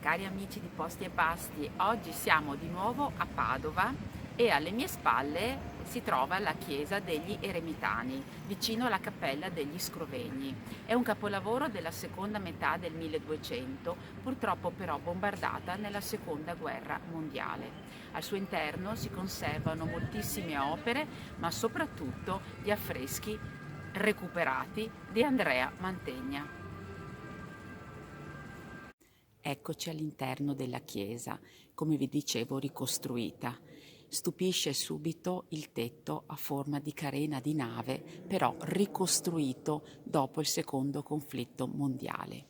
Cari amici di Posti e Pasti, oggi siamo di nuovo a Padova e alle mie spalle si trova la chiesa degli Eremitani, vicino alla cappella degli Scrovegni. È un capolavoro della seconda metà del 1200, purtroppo però bombardata nella seconda guerra mondiale. Al suo interno si conservano moltissime opere, ma soprattutto gli affreschi recuperati di Andrea Mantegna. Eccoci all'interno della chiesa, come vi dicevo ricostruita. Stupisce subito il tetto a forma di carena di nave, però ricostruito dopo il secondo conflitto mondiale.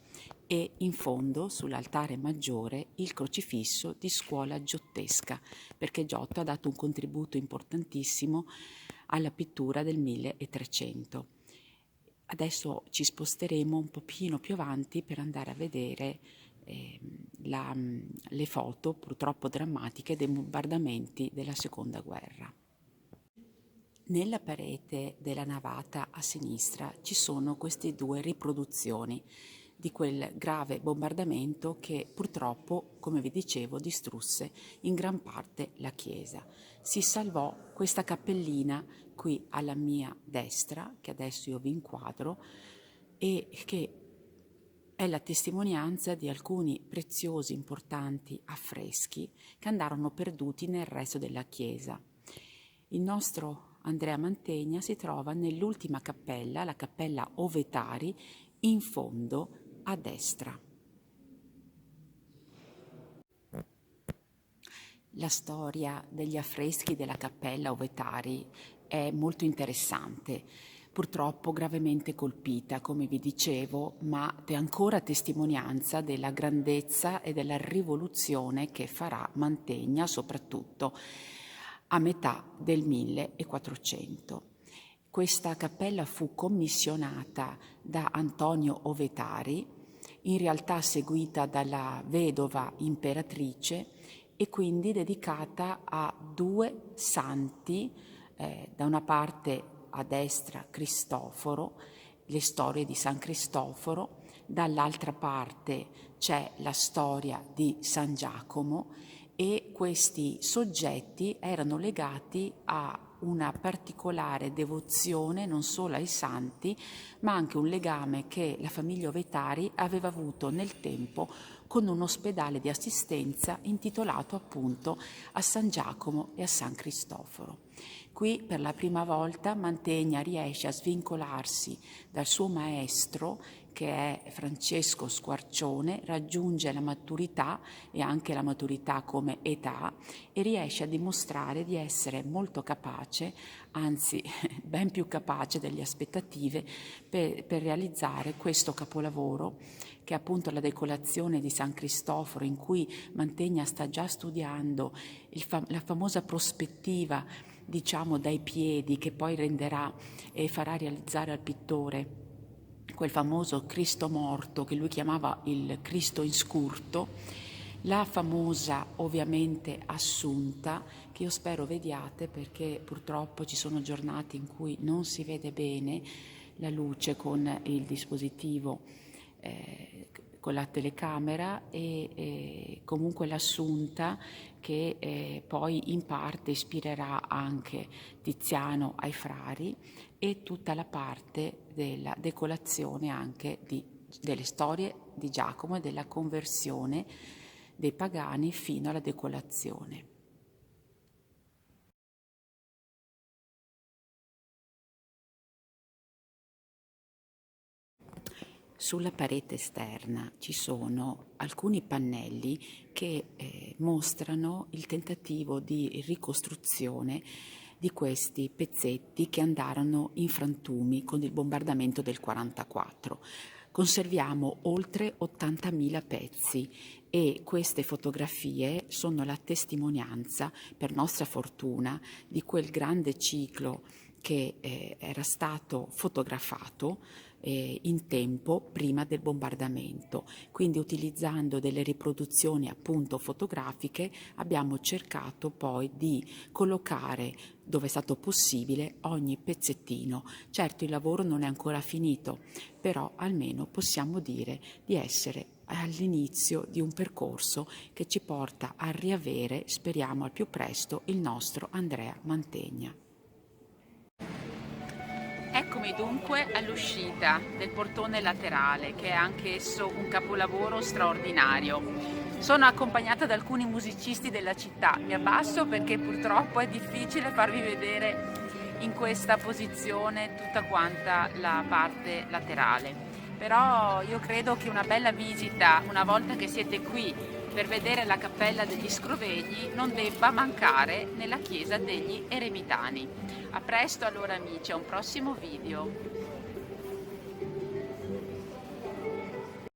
E in fondo, sull'altare maggiore, il crocifisso di scuola giottesca, perché Giotto ha dato un contributo importantissimo alla pittura del 1300. Adesso ci sposteremo un pochino più avanti per andare a vedere le foto purtroppo drammatiche dei bombardamenti della seconda guerra. Nella parete della navata a sinistra ci sono queste due riproduzioni di quel grave bombardamento che purtroppo, come vi dicevo, distrusse in gran parte la chiesa. Si salvò questa cappellina qui alla mia destra, che adesso io vi inquadro, e che è la testimonianza di alcuni preziosi, importanti affreschi che andarono perduti nel resto della chiesa. Il nostro Andrea Mantegna si trova nell'ultima cappella, la cappella Ovetari, in fondo a destra. La storia degli affreschi della cappella Ovetari è molto interessante, purtroppo gravemente colpita, come vi dicevo, ma è ancora testimonianza della grandezza e della rivoluzione che farà Mantegna, soprattutto a metà del 1400. Questa cappella fu commissionata da Antonio Ovetari, in realtà seguita dalla vedova imperatrice, e quindi dedicata a due santi, da una parte a destra Cristoforo, le storie di San Cristoforo, dall'altra parte c'è la storia di San Giacomo, e questi soggetti erano legati a una particolare devozione non solo ai santi, ma anche un legame che la famiglia Ovetari aveva avuto nel tempo con un ospedale di assistenza intitolato appunto a San Giacomo e a San Cristoforo. Qui per la prima volta Mantegna riesce a svincolarsi dal suo maestro, che è Francesco Squarcione, raggiunge la maturità e anche la maturità come età e riesce a dimostrare di essere molto capace, anzi ben più capace delle aspettative, per realizzare questo capolavoro, che è appunto la decolazione di San Cristoforo, in cui Mantegna sta già studiando la famosa prospettiva, diciamo dai piedi, che poi renderà e farà realizzare al pittore quel famoso Cristo morto che lui chiamava il Cristo inscurto, la famosa ovviamente Assunta, che io spero vediate perché purtroppo ci sono giornate in cui non si vede bene la luce con il dispositivo, con la telecamera, e comunque l'Assunta che poi in parte ispirerà anche Tiziano ai frari, e tutta la parte della decolazione anche delle storie di Giacomo e della conversione dei pagani fino alla decolazione. Sulla parete esterna ci sono alcuni pannelli che mostrano il tentativo di ricostruzione di questi pezzetti che andarono in frantumi con il bombardamento del 1944. Conserviamo oltre 80.000 pezzi e queste fotografie sono la testimonianza, per nostra fortuna, di quel grande ciclo che era stato fotografato in tempo prima del bombardamento. Quindi, utilizzando delle riproduzioni appunto fotografiche, abbiamo cercato poi di collocare, dove è stato possibile, ogni pezzettino. Certo, il lavoro non è ancora finito, però almeno possiamo dire di essere all'inizio di un percorso che ci porta a riavere, speriamo al più presto, il nostro Andrea Mantegna. Eccomi dunque all'uscita del portone laterale, che è anch'esso un capolavoro straordinario. Sono accompagnata da alcuni musicisti della città. Mi abbasso perché purtroppo è difficile farvi vedere in questa posizione tutta quanta la parte laterale. Però io credo che una bella visita, una volta che siete qui per vedere la Cappella degli Scrovegni, non debba mancare nella chiesa degli Eremitani. A presto allora amici, a un prossimo video.